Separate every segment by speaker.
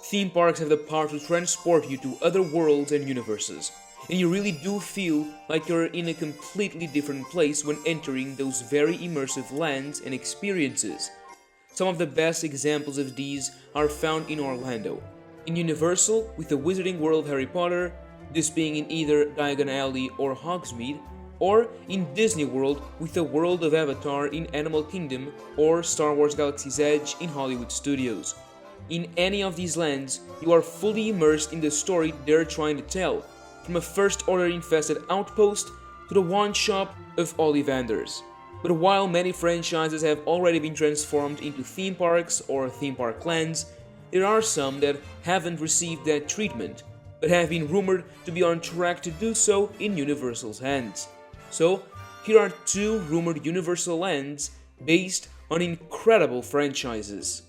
Speaker 1: Theme parks have the power to transport you to other worlds and universes, and you really do feel like you're in a completely different place when entering those very immersive lands and experiences. Some of the best examples of these are found in Orlando. In Universal, with the Wizarding World of Harry Potter, this being in either Diagon Alley or Hogsmeade, or in Disney World with the World of Avatar in Animal Kingdom or Star Wars Galaxy's Edge in Hollywood Studios. In any of these lands, you are fully immersed in the story they're trying to tell, from a First Order infested outpost to the wand shop of Ollivanders. But while many franchises have already been transformed into theme parks or theme park lands, there are some that haven't received that treatment, but have been rumored to be on track to do so in Universal's hands. So, here are two rumored Universal lands based on incredible franchises.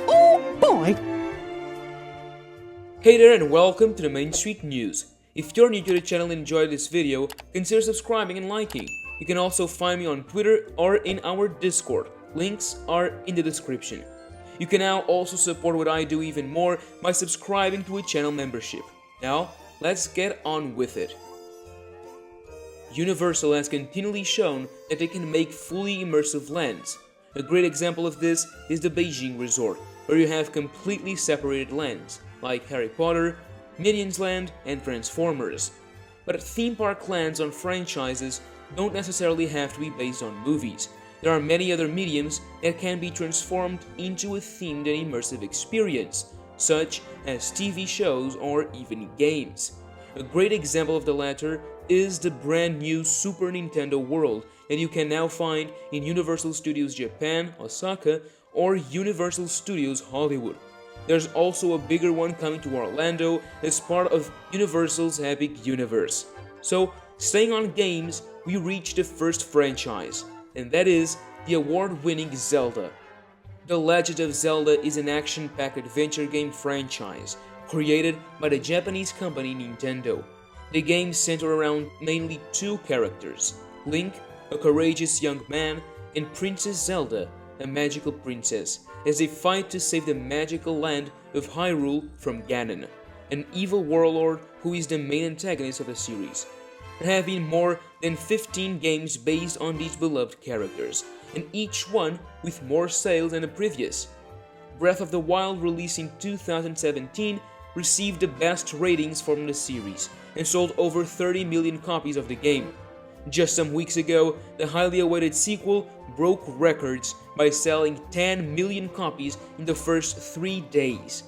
Speaker 2: Oh boy!
Speaker 1: Hey there and welcome to the Main Street News. If you're new to the channel and enjoyed this video, consider subscribing and liking. You can also find me on Twitter or in our Discord. Links are in the description. You can now also support what I do even more by subscribing to a channel membership. Now, let's get on with it. Universal has continually shown that they can make fully immersive lands. A great example of this is the Beijing Resort, where you have completely separated lands, like Harry Potter, Minions Land, and Transformers. But theme park lands on franchises don't necessarily have to be based on movies. There are many other mediums that can be transformed into a themed and immersive experience, such as TV shows or even games. A great example of the latter is the brand new Super Nintendo World that you can now find in Universal Studios Japan, Osaka, or Universal Studios Hollywood. There's also a bigger one coming to Orlando as part of Universal's Epic Universe. So, staying on games, we reach the first franchise, and that is the award-winning Zelda. The Legend of Zelda is an action-packed adventure game franchise created by the Japanese company Nintendo. The game centers around mainly two characters, Link, a courageous young man, and Princess Zelda, a magical princess, as they fight to save the magical land of Hyrule from Ganon, an evil warlord who is the main antagonist of the series. There have been more than 15 games based on these beloved characters, and each one with more sales than the previous. Breath of the Wild, released in 2017, received the best ratings from the series and sold over 30 million copies of the game. Just some weeks ago, the highly awaited sequel broke records by selling 10 million copies in the first 3 days.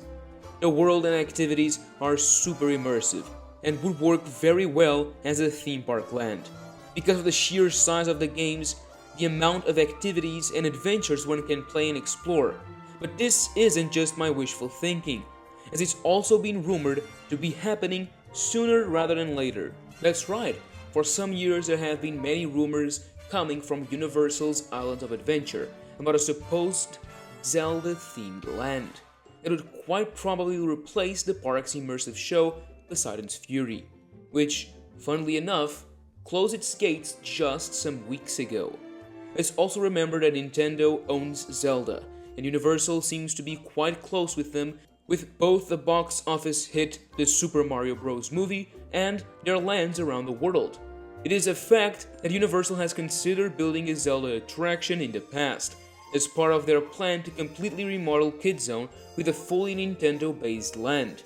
Speaker 1: The world and activities are super immersive and would work very well as a theme park land. Because of the sheer size of the games, the amount of activities and adventures one can play and explore. But this isn't just my wishful thinking, as it's also been rumored to be happening sooner rather than later. That's right, for some years there have been many rumors coming from Universal's Islands of Adventure about a supposed Zelda-themed land that would quite probably replace the park's immersive show Poseidon's Fury, which, funnily enough, closed its gates just some weeks ago. Let's also remember that Nintendo owns Zelda, and Universal seems to be quite close with them, with both the box office hit the Super Mario Bros. Movie and their lands around the world. It is a fact that Universal has considered building a Zelda attraction in the past, as part of their plan to completely remodel Kid Zone with a fully Nintendo-based land.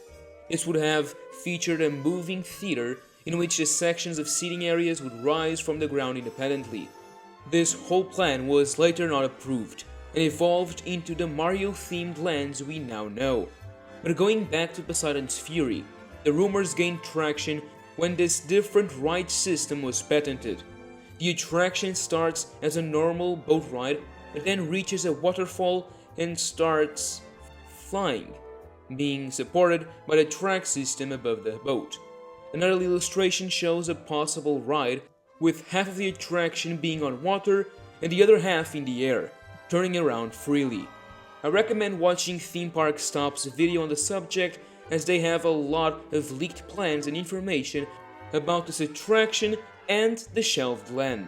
Speaker 1: This would have featured a moving theater in which the sections of seating areas would rise from the ground independently. This whole plan was later not approved and evolved into the Mario-themed lands we now know. But going back to Poseidon's Fury, the rumors gained traction when this different ride system was patented. The attraction starts as a normal boat ride, but then reaches a waterfall and starts flying, being supported by the track system above the boat. Another illustration shows a possible ride with half of the attraction being on water and the other half in the air, turning around freely. I recommend watching Theme Park Stop's video on the subject, as they have a lot of leaked plans and information about this attraction and the shelved land.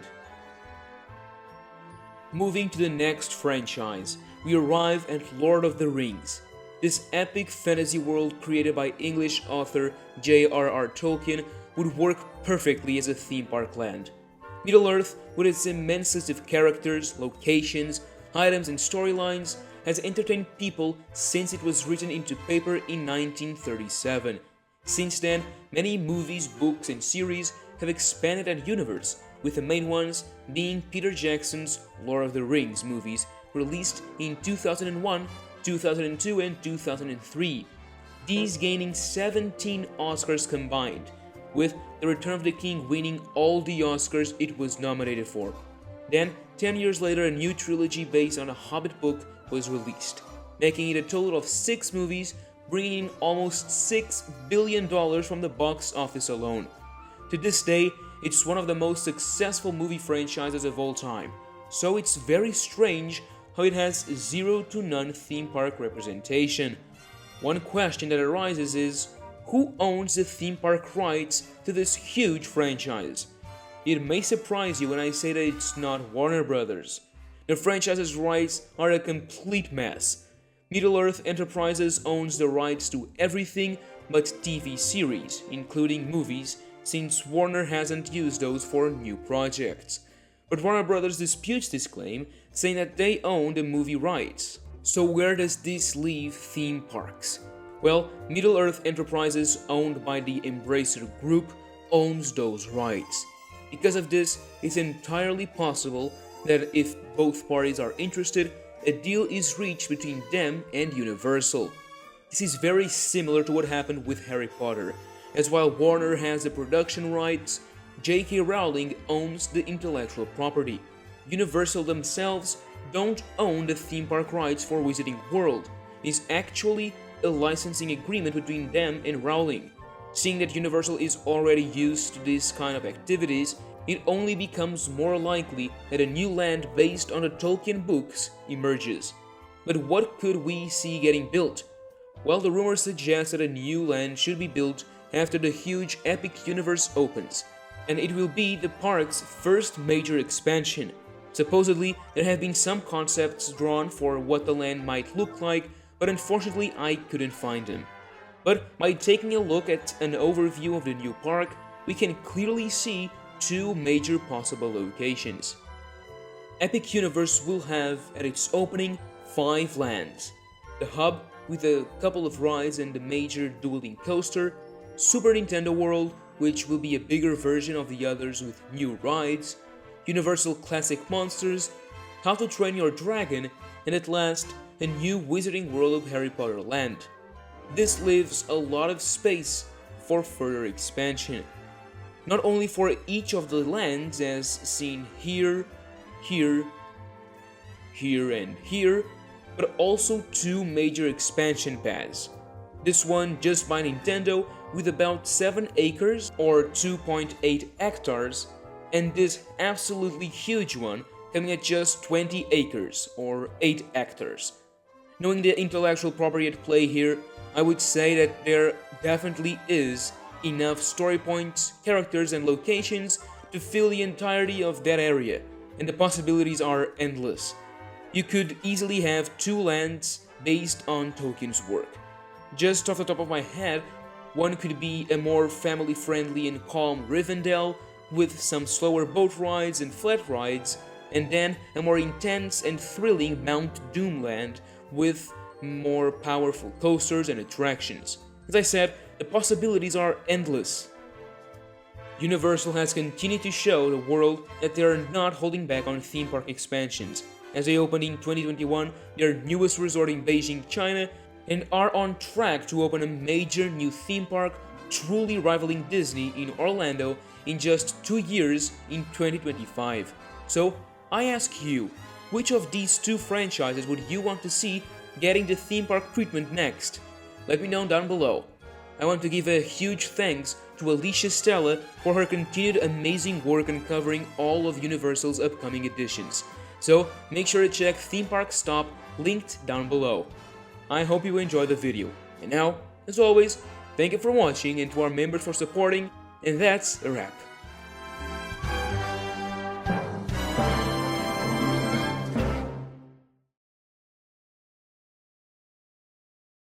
Speaker 1: Moving to the next franchise, we arrive at Lord of the Rings. This epic fantasy world created by English author J.R.R. Tolkien would work perfectly as a theme park land. Middle-earth, with its immense list of characters, locations, items and storylines, has entertained people since it was written into paper in 1937. Since then, many movies, books and series have expanded that universe, with the main ones being Peter Jackson's Lord of the Rings movies, released in 2001, 2002 and 2003, these gaining 17 Oscars combined, with The Return of the King winning all the Oscars it was nominated for. Then, 10 years later, a new trilogy based on a Hobbit book was released, making it a total of 6 movies, bringing in almost $6 billion from the box office alone. To this day, it's one of the most successful movie franchises of all time, so it's very strange how it has 0 to none theme park representation. One question that arises is, who owns the theme park rights to this huge franchise? It may surprise you when I say that it's not Warner Brothers. The franchise's rights are a complete mess. Middle-earth Enterprises owns the rights to everything but TV series, including movies, since Warner hasn't used those for new projects. But Warner Brothers disputes this claim, saying that they own the movie rights. So where does this leave theme parks? Well, Middle-earth Enterprises, owned by the Embracer Group, owns those rights. Because of this, it's entirely possible that if both parties are interested, a deal is reached between them and Universal. This is very similar to what happened with Harry Potter, as while Warner has the production rights, J.K. Rowling owns the intellectual property. Universal themselves don't own the theme park rights for Wizarding World. It's actually a licensing agreement between them and Rowling. Seeing that Universal is already used to this kind of activities, it only becomes more likely that a new land based on the Tolkien books emerges. But what could we see getting built? Well, the rumors suggest that a new land should be built after the huge epic universe opens, and it will be the park's first major expansion. Supposedly, there have been some concepts drawn for what the land might look like, but unfortunately I couldn't find them. But by taking a look at an overview of the new park, we can clearly see 2 major possible locations. Epic Universe will have at its opening 5 lands: the Hub with a couple of rides and the major dueling coaster, Super Nintendo World, which will be a bigger version of the others with new rides, Universal Classic Monsters, How to Train Your Dragon, and at last, a new Wizarding World of Harry Potter land. This leaves a lot of space for further expansion. Not only for each of the lands as seen here, here, here and here, but also 2 major expansion paths. This one just by Nintendo with about 7 acres or 2.8 hectares, and this absolutely huge one coming at just 20 acres or 8 hectares. Knowing the intellectual property at play here, I would say that there definitely is enough story points, characters and locations to fill the entirety of that area, and the possibilities are endless. You could easily have 2 lands based on Tolkien's work. Just off the top of my head, one could be a more family-friendly and calm Rivendell with some slower boat rides and flat rides, and then a more intense and thrilling Mount Doom land with more powerful coasters and attractions. As I said, the possibilities are endless. Universal has continued to show the world that they are not holding back on theme park expansions, as they opened in 2021 their newest resort in Beijing, China, and are on track to open a major new theme park truly rivaling Disney in Orlando in just 2 years in 2025. So, I ask you, which of these 2 franchises would you want to see getting the theme park treatment next? Let me know down below. I want to give a huge thanks to Alicia Stella for her continued amazing work on covering all of Universal's upcoming editions. So make sure to check Theme Park Stop, linked down below. I hope you enjoyed the video. And now, as always, thank you for watching, and to our members for supporting, And that's a wrap.